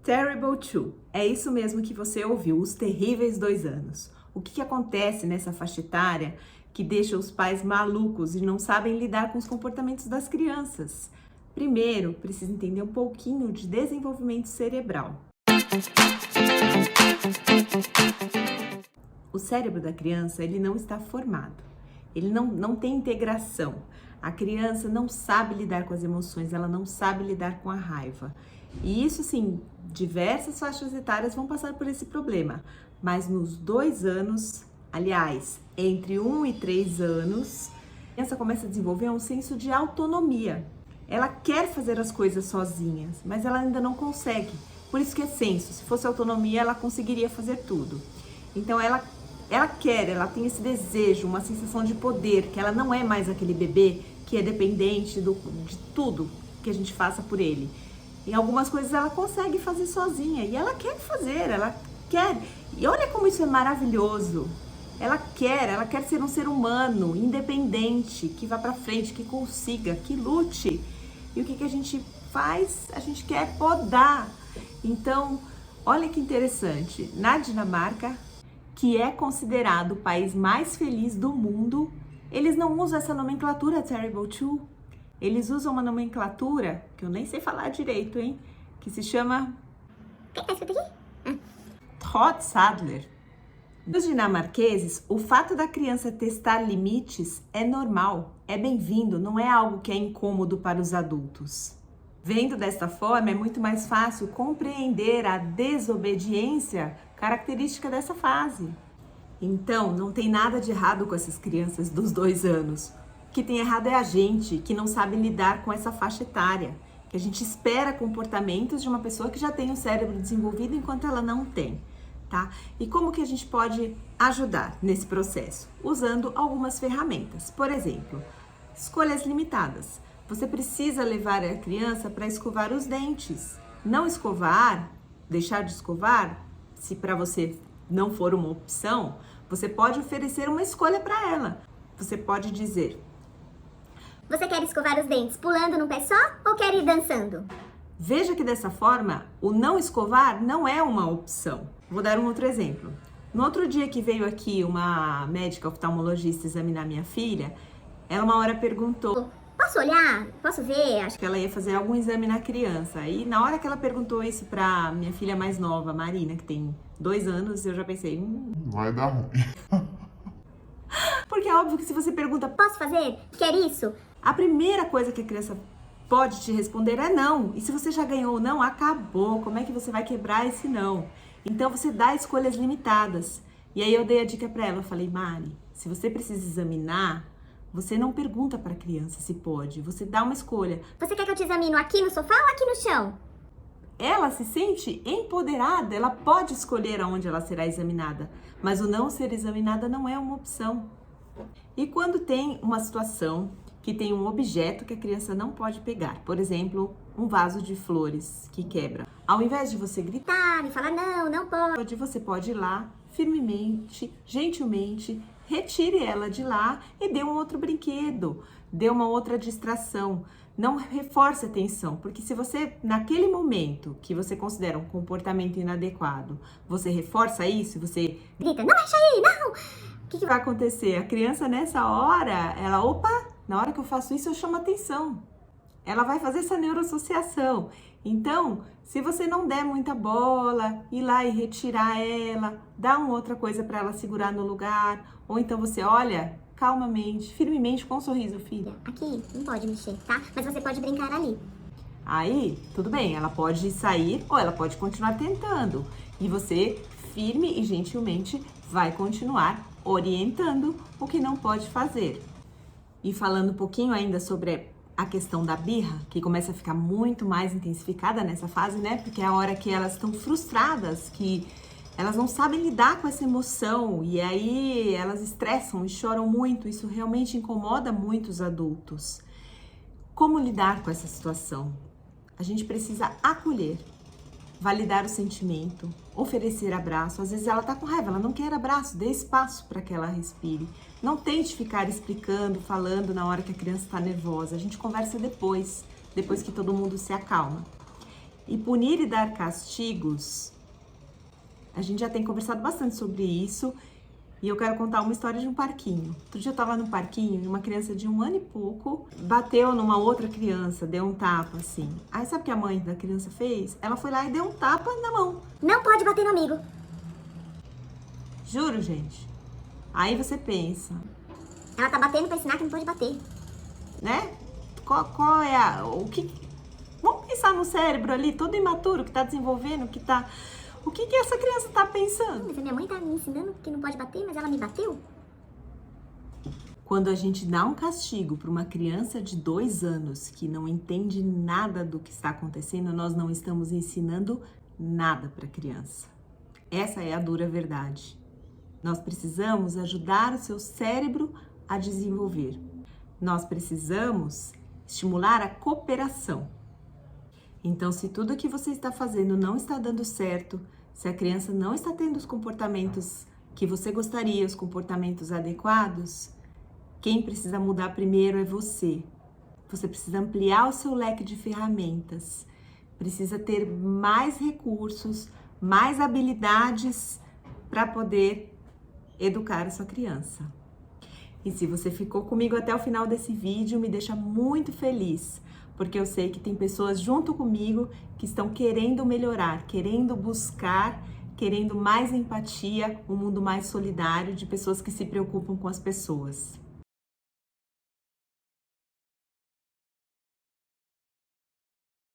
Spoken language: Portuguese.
Terrible Two. É isso mesmo que você ouviu, os terríveis 2 anos. O que acontece nessa faixa etária que deixa os pais malucos e não sabem lidar com os comportamentos das crianças? Primeiro, precisa entender um pouquinho de desenvolvimento cerebral. O cérebro da criança, ele não está formado. Ele não tem integração. A criança não sabe lidar com as emoções, ela não sabe lidar com a raiva. E isso, sim, diversas faixas etárias vão passar por esse problema. Mas nos 2 anos, aliás, entre 1 e 3 anos, a criança começa a desenvolver um senso de autonomia. Ela quer fazer as coisas sozinha, mas ela ainda não consegue. Por isso que é senso. Se fosse autonomia, ela conseguiria fazer tudo. Então, ela tem esse desejo, uma sensação de poder, que ela não é mais aquele bebê que é dependente de tudo que a gente faça por ele. Em algumas coisas ela consegue fazer sozinha e ela quer fazer, ela quer. E olha como isso é maravilhoso. Ela quer ser um ser humano independente, que vá pra frente, que consiga, que lute. E o que a gente faz? A gente quer podar. Então, olha que interessante. Na Dinamarca, que é considerado o país mais feliz do mundo, eles não usam essa nomenclatura Terrible Two. Eles usam uma nomenclatura, que eu nem sei falar direito, hein? Que se chama... O que tá escrito aqui? Trotsadler. Nos dinamarqueses, o fato da criança testar limites é normal, é bem-vindo, não é algo que é incômodo para os adultos. Vendo desta forma, é muito mais fácil compreender a desobediência característica dessa fase. Então, não tem nada de errado com essas crianças dos 2 anos. O que tem errado é a gente, que não sabe lidar com essa faixa etária, que a gente espera comportamentos de uma pessoa que já tem o cérebro desenvolvido enquanto ela não tem, tá? E como que a gente pode ajudar nesse processo? Usando algumas ferramentas. Por exemplo, escolhas limitadas. Você precisa levar a criança para escovar os dentes. Não escovar, deixar de escovar, se para você não for uma opção, você pode oferecer uma escolha para ela. Você pode dizer: Você quer escovar os dentes pulando num pé só ou quer ir dançando? Veja que dessa forma, o não escovar não é uma opção. Vou dar um outro exemplo. No outro dia que veio aqui uma médica oftalmologista examinar minha filha, ela uma hora perguntou: Posso olhar? Posso ver? acho que ela ia fazer algum exame na criança. E na hora que ela perguntou isso pra minha filha mais nova, Marina, que tem 2 anos, eu já pensei, vai dar ruim. Porque é óbvio que se você pergunta, Posso fazer? Quer isso? a primeira coisa que a criança pode te responder é não. E se você já ganhou o não, acabou. Como é que você vai quebrar esse não? Então você dá escolhas limitadas. E aí eu dei a dica pra ela, eu falei: Mari, se você precisa examinar, você não pergunta para a criança se pode, você dá uma escolha. Você quer que eu te examine aqui no sofá ou aqui no chão? Ela se sente empoderada, ela pode escolher aonde ela será examinada, mas o não ser examinada não é uma opção. E quando tem uma situação que tem um objeto que a criança não pode pegar, por exemplo, um vaso de flores que quebra, ao invés de você gritar E falar não pode. você pode ir lá, firmemente, gentilmente, retire ela de lá e dê um outro brinquedo, dê uma outra distração. Não reforce a tensão, porque se você, naquele momento que você considera um comportamento inadequado, você reforça isso, você Grita, não mexe aí, não! o que vai acontecer? A criança nessa hora, na hora que eu faço isso eu chamo atenção. Ela vai fazer essa neuroassociação. Então, se você não der muita bola, ir lá e retirar ela, dá uma outra coisa para ela segurar no lugar, ou então você olha calmamente, firmemente, com um sorriso, filha. Aqui não pode mexer, tá? Mas você pode brincar ali. Aí, tudo bem, ela pode sair ou ela pode continuar tentando. E você, firme e gentilmente, vai continuar orientando o que não pode fazer. E falando um pouquinho ainda sobre a questão da birra, que começa a ficar muito mais intensificada nessa fase, né? Porque é a hora que elas estão frustradas, que elas não sabem lidar com essa emoção e aí elas estressam e choram muito. Isso realmente incomoda muito os adultos. Como lidar com essa situação? A gente precisa acolher, validar o sentimento, oferecer abraço. Às vezes ela tá com raiva, ela não quer abraço, dê espaço para que ela respire. Não tente ficar explicando, falando na hora que a criança está nervosa. A gente conversa depois que todo mundo se acalma. E punir e dar castigos, a gente já tem conversado bastante sobre isso. E eu quero contar uma história de um parquinho. Outro dia eu tava no parquinho e uma criança de 1 ano e pouco bateu numa outra criança, deu um tapa assim. Aí sabe o que a mãe da criança fez? Ela foi lá e deu um tapa na mão. Não pode bater no amigo. Juro, gente. Aí você pensa, Ela tá batendo pra ensinar que não pode bater. né? Qual é o que... Vamos pensar no cérebro ali, todo imaturo, que tá desenvolvendo, que tá... O que essa criança tá pensando? Mas a minha mãe tá me ensinando que não pode bater, mas ela me bateu? Quando a gente dá um castigo para uma criança de 2 anos que não entende nada do que está acontecendo, nós não estamos ensinando nada para a criança. Essa é a dura verdade. Nós precisamos ajudar o seu cérebro a desenvolver. Nós precisamos estimular a cooperação. Então, se tudo que você está fazendo não está dando certo, se a criança não está tendo os comportamentos que você gostaria, os comportamentos adequados, quem precisa mudar primeiro é você. Você precisa ampliar o seu leque de ferramentas, precisa ter mais recursos, mais habilidades para poder educar a sua criança. E se você ficou comigo até o final desse vídeo, me deixa muito feliz, porque eu sei que tem pessoas junto comigo que estão querendo melhorar, querendo buscar, querendo mais empatia, um mundo mais solidário, de pessoas que se preocupam com as pessoas.